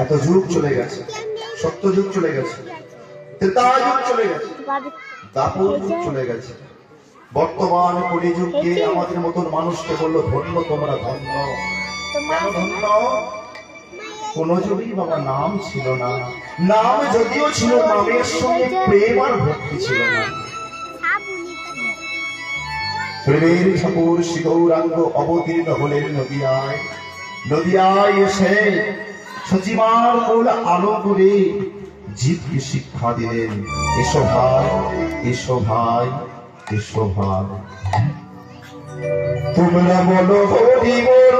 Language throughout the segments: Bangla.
এত যুগ চলে গেছে, সত্য যুগ চলে গেছে, ত্রেতা যুগ চলে গেছে, দাপর যুগ চলে গেছে। বর্তমান কলিযুগে আমাদের মতন মানুষকে বললো ধন্য, তোমরা ধন্য। কেন ধন্য? কোন যুগেই বাবা নাম ছিল না, নাম যদিও ছিল নামের সঙ্গে প্রেম আর ভক্তি ছিল না। প্রেমের সাপুর শিগৌরাঙ্গ অবতীর্ণ হলেন নদিয়ায়। নদিয়ায় এসে সচিমার মূল আলো করে জীবকে শিক্ষা দিলেন, এসো ভাই, এসো ভাই, এসো ভাই, তোমরা বলো হরি বল,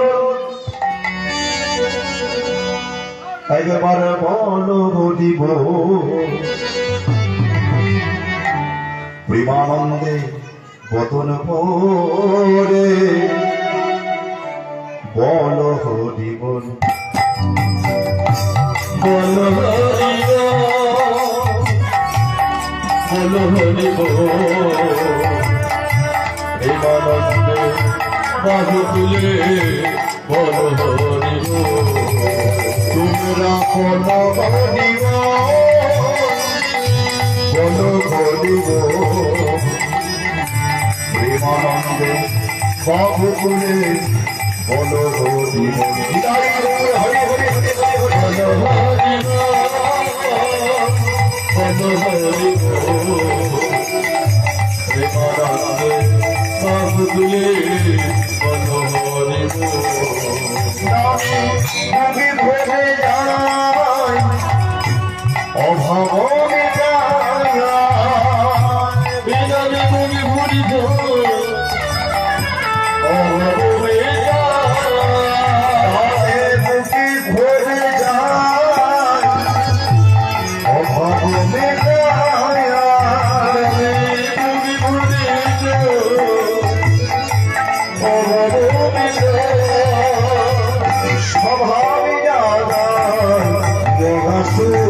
একবার বলো হরি বল। প্রেমানন্দে বদন ভরে বলো হরি বল, বলো হরি বল, বলো হরি বল। প্রেমানন্দে বাজু তুলে বলো হরি বল, তোমরা বলো হরি বল, বলো হরি বল। প্রেমানন্দে বাবু তুলে বলো হরি বল, হরি হরি হরি হরি বলো হরি বল, বলো হরি বল। প্রেমানন্দে বাবু তুলে বলো হরি বল। আমি ভরে যাই অভাবে যায়, বিনালে তুমি ভরি অভাবে যায়, বুকে ভরে যায় অভাবে যায়, তুমি ভরে অভাবে স্বভাবে যায় মহাসুরে।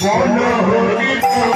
বলো হরি বল,